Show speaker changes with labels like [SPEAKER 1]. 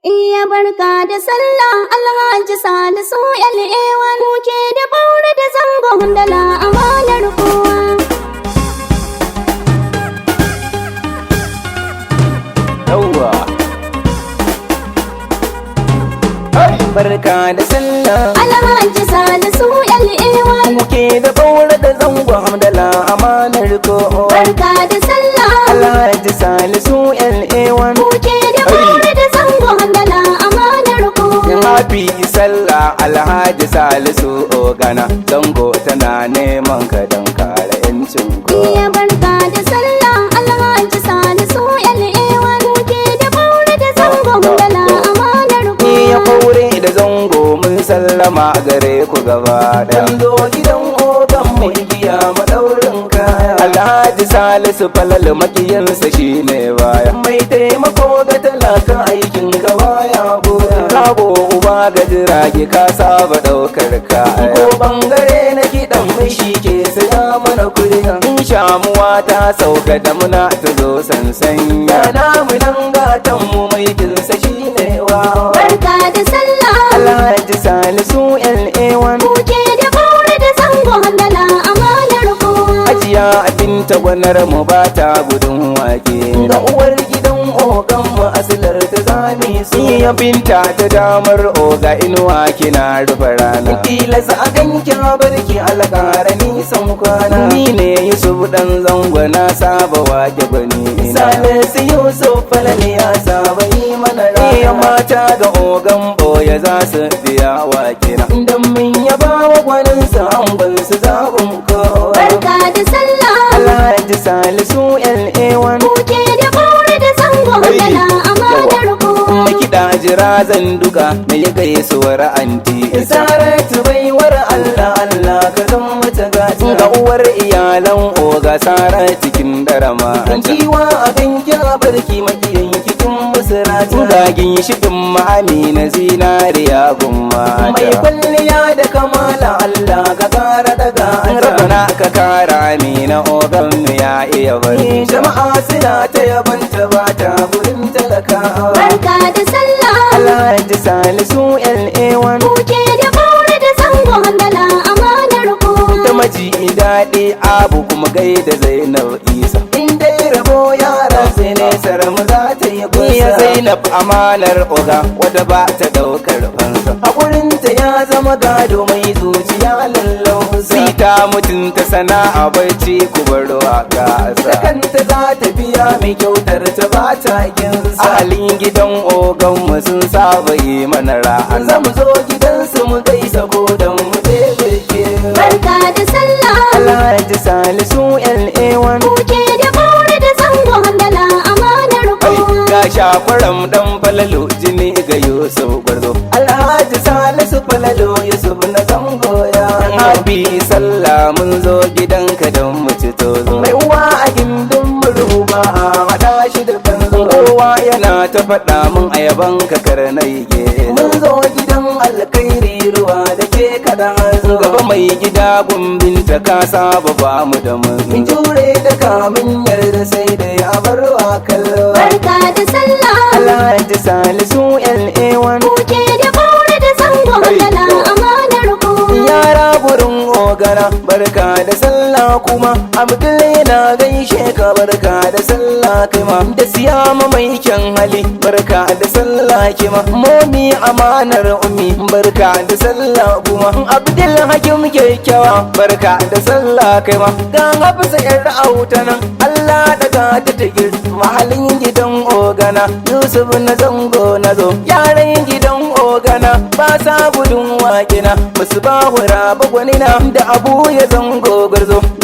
[SPEAKER 1] Iya barka da sallah Alhaji Salisu LA1 muke da Baura da zangon dala amanar kowa.
[SPEAKER 2] Yawwa barka da sallah
[SPEAKER 1] Alhaji Salisu LA1
[SPEAKER 2] muke da Baura da zangon dala amanar kowa.
[SPEAKER 1] barka da sallah
[SPEAKER 2] Alhaji Salisu LA1
[SPEAKER 1] muke da Baura da zangon dala amanar kowa.
[SPEAKER 2] Happy sallah Alhaji Salisu Ogana zango tana neman ka don kare 'yancin ku.
[SPEAKER 1] Iya barka da sallah Alhaji Salisu LA1 muke da Baura da zangon dala amanar
[SPEAKER 2] Iya
[SPEAKER 1] kowa.
[SPEAKER 2] Baure da zango mun sallama gare ku gaba da. Zo gidan ogan mu igiya madaurin kaya. Alhaji Salisu falal makiyinsa shine baya. Mai taimako ga talaka aikin ka baya goya. Kago uba ga jirage ka saba daukar kaya. Ko bangare na kiɗan mai shi ke saya mana kuriya. In shamuwa ta sauka da muna ta zo sansan. Yana mu nan gatan mu mai kinsa shine wa.
[SPEAKER 1] Barka da sallah
[SPEAKER 2] Alhaji Salisu LA1
[SPEAKER 1] muke da Baura da zangon dala amanar kowa.
[SPEAKER 2] Ajiya abinta gwanar mu ba ta gudun wake. Ga uwar gidan ogan mu asilar ta zami su. Iya binta ta damar oga inuwa kina rufe rana. Tilas a ganki barki alƙara nisan kwana. Ni ne Yusuf dan zango na saba wake gwani. Salisu Yusuf falale ya saba yi mana rana. Iya mata ga ogan boye za su biya wake na. Dan mun yaba wa gwaninsa an ban su zaɓin kowa.
[SPEAKER 1] Barka da sallah
[SPEAKER 2] Alhaji Salisu LA1
[SPEAKER 1] muke da Baura da zangon dala amanar kowa.
[SPEAKER 2] mai kiɗa jira zan duka na yi gaisuwar anti Saratu baiwar Allah Allah ka zan mata gata ga uwar iyalan oga Sara cikin darama kiwa a ganki a barki makiyan kikin musurati gagin shiɗin mami na zinariya gumma mai kwalliya da kamala Allah ka kara daga rabana ka kara ni na ogan ya iya bari jama'a suna ta yabanta ba ta gurin talakawa
[SPEAKER 1] Barka da sallah
[SPEAKER 2] Alhaji Salisu LA1
[SPEAKER 1] muke da Baura da zangon dala amanar kowa.
[SPEAKER 2] ta maji daɗi abu kuma gaida Zainab Isa in dai rabo yara sai ne saramu za ta yi kusa Zainab amanar oga wadda ba ta ɗaukar fansa haƙurinta ya zama gado mai zuciya lallau sai ta mutunta sana'a barci ku bar waka da kanta za ta biya mai kyautar ta ba ta kinsa halin gidan ogan mu sun saba yi mana ra'a zamu zo gidansu mu gaisa ko dan mu tebeke
[SPEAKER 1] Barka da sallah
[SPEAKER 2] Alhaji Salisu LA1
[SPEAKER 1] muke da Baura da zangon dala amanar kowa.
[SPEAKER 2] ga shakwaram dan falalo jini ga Yusuf gwarzo Alhaji Salisu falalo Yusuf na zango ya happy sallah mun zo gidanka don mu ci tozo mai uwa a gindin murhu ba a hada shi da kanzo kowa yana ta faɗa mun ayaban ka karnai ke mun zo gidan alkhairi ruwa da ke kada hazo gaba mai gida gumbinta ka saba ba mu da mun jure da kamin yarda sai dai a bar wa kallo
[SPEAKER 1] Barka da sallah
[SPEAKER 2] Alhaji Salisu LA1
[SPEAKER 1] muke da Baura da zangon dala amanar kowa.
[SPEAKER 2] yara gurin ogara barka da sallah kuma Abdul yana gaishe ka barka da sallah kai ma da siyama mai kyan hali barka da sallah kima momi amanar ummi barka da sallah kuma Abdul hakim kyakkyawa barka da sallah kai ma ga hafsa yar auta nan Allah daga ta tagir mahalin gidan ogana Yusuf na zango na zo yaran gidan ogana ba sa gudun wakina musu ba hura bagwanina da abu ya zango garzo